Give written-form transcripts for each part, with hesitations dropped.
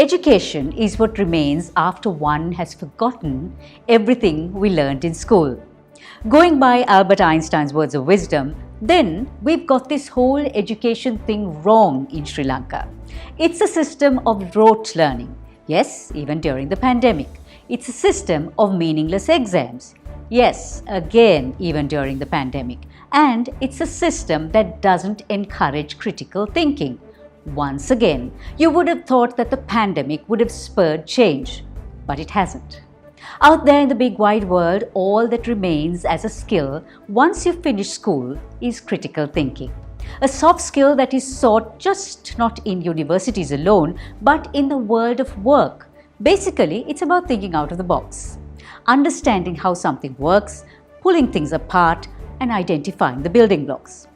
Education is what remains after one has forgotten everything we learned in school. Going by Albert Einstein's words of wisdom, then we've got this whole education thing wrong in Sri Lanka. It's a system of rote learning. Yes, even during the pandemic. It's a system of meaningless exams. Yes, again, even during the pandemic. And it's a system that doesn't encourage critical thinking. Once again, you would have thought that the pandemic would have spurred change, but it hasn't. Out there in the big wide world, all that remains as a skill once you finish school is critical thinking. A soft skill that is sought just not in universities alone, but in the world of work. Basically, it's about thinking out of the box, understanding how something works, pulling things apart, and identifying the building blocks.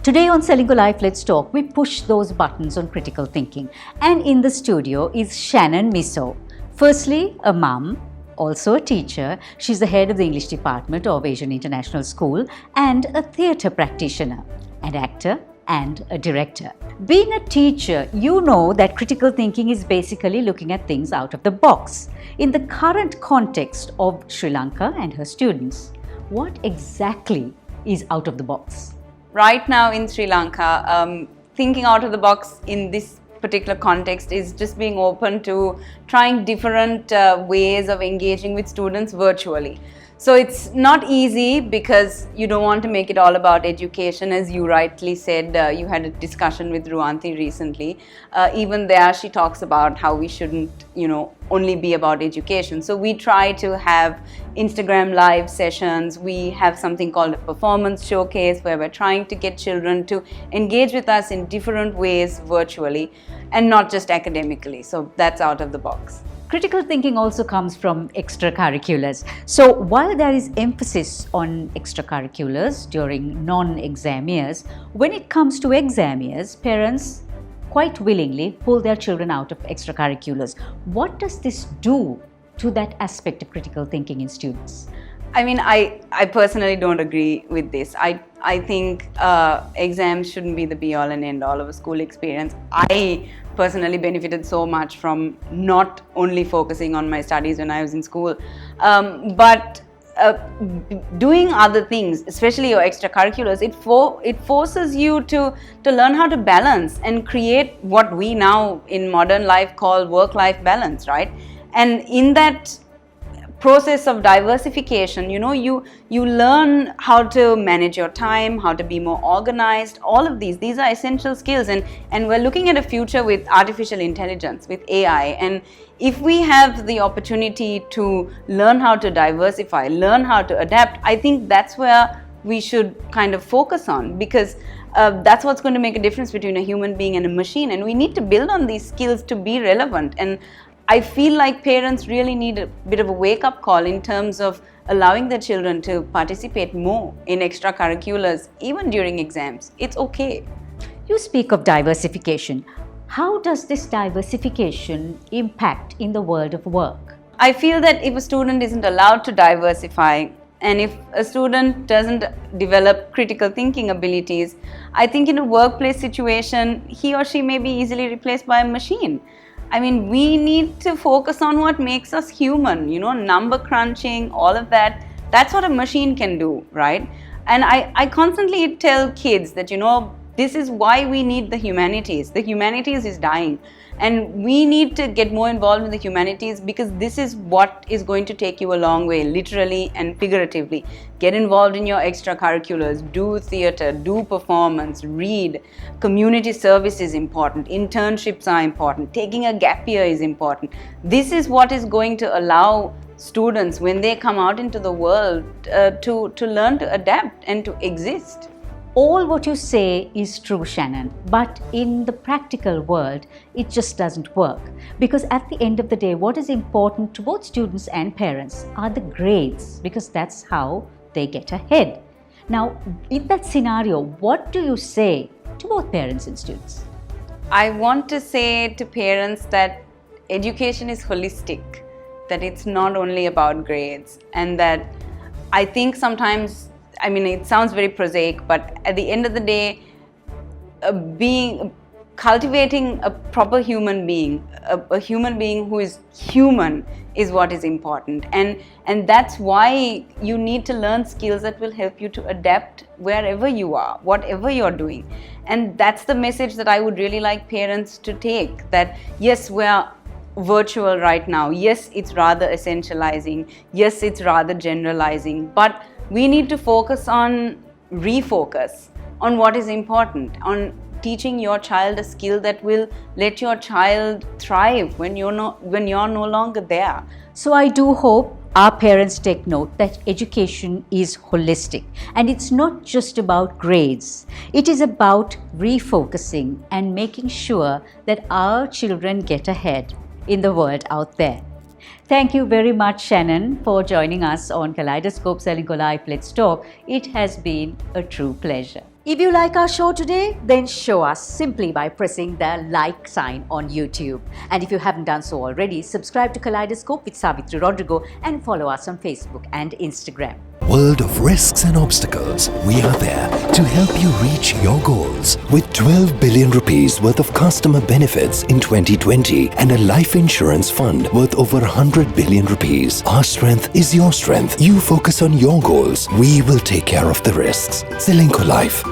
Today on Srilanka Life Let's Talk, we push those buttons on critical thinking. And in the studio is Shannon Misso. Firstly, a mum, also a teacher. She's the head of the English department of Asian International School and a theatre practitioner, an actor and a director. Being a teacher, you know that critical thinking is basically looking at things out of the box. In the current context of Sri Lanka and her students, what exactly is out of the box? Right now in Sri Lanka, thinking out of the box in this particular context is just being open to trying different ways of engaging with students virtually. So it's not easy because you don't want to make it all about education. As you rightly said, you had a discussion with Ruanthi recently. Even there she talks about how we shouldn't, only be about education. So we try to have Instagram live sessions. We have something called a performance showcase where we're trying to get children to engage with us in different ways virtually and not just academically. So that's out of the box. Critical thinking also comes from extracurriculars. So while there is emphasis on extracurriculars during non-exam years, when it comes to exam years, parents quite willingly pull their children out of extracurriculars. What does this do to that aspect of critical thinking in students? I mean, I personally don't agree with this. I think exams shouldn't be the be-all and end-all of a school experience. I personally benefited so much from not only focusing on my studies when I was in school, but doing other things, especially your extracurriculars. It forces you to learn how to balance and create what we now in modern life call work-life balance, right? And in that process of diversification, you learn how to manage your time, how to be more organized. All of these are essential skills, and we're looking at a future with artificial intelligence, with AI. And if we have the opportunity to learn how to diversify, learn how to adapt, I think that's where we should kind of focus on, because that's what's going to make a difference between a human being and a machine. And we need to build on these skills to be relevant. And I feel like parents really need a bit of a wake-up call in terms of allowing their children to participate more in extracurriculars, even during exams. It's okay. You speak of diversification. How does this diversification impact in the world of work? I feel that if a student isn't allowed to diversify, and if a student doesn't develop critical thinking abilities, I think in a workplace situation, he or she may be easily replaced by a machine. I mean, we need to focus on what makes us human, number crunching, all of that. That's what a machine can do, right? And I constantly tell kids that, this is why we need the humanities. The humanities is dying. And we need to get more involved in the humanities because this is what is going to take you a long way, literally and figuratively. Get involved in your extracurriculars, do theatre, do performance, read. Community service is important, internships are important, taking a gap year is important. This is what is going to allow students, when they come out into the world, to learn to adapt and to exist. All what you say is true, Shannon, but in the practical world, it just doesn't work. Because at the end of the day, what is important to both students and parents are the grades, because that's how they get ahead. Now, in that scenario, what do you say to both parents and students? I want to say to parents that education is holistic, that it's not only about grades, and that I think sometimes, it sounds very prosaic, but at the end of the day, cultivating a proper human being, a human being who is human, is what is important. And that's why you need to learn skills that will help you to adapt wherever you are, whatever you're doing. And that's the message that I would really like parents to take, that yes, we're virtual right now. Yes, it's rather essentializing. Yes, it's rather generalizing. But we need to refocus on what is important, on teaching your child a skill that will let your child thrive when you're no longer there. So I do hope our parents take note that education is holistic and it's not just about grades. It is about refocusing and making sure that our children get ahead in the world out there. Thank you very much, Shannon, for joining us on Kaleidoscope Srilanka Live Let's Talk. It has been a true pleasure. If you like our show today, then show us simply by pressing the like sign on YouTube. And if you haven't done so already, subscribe to Kaleidoscope with Savithrirodrigo and follow us on Facebook and Instagram. World of risks and obstacles, we are there to help you reach your goals. With 12 billion rupees worth of customer benefits in 2020 and a life insurance fund worth over 100 billion rupees. Our strength is your strength. You focus on your goals. We will take care of the risks. Srilanka Life.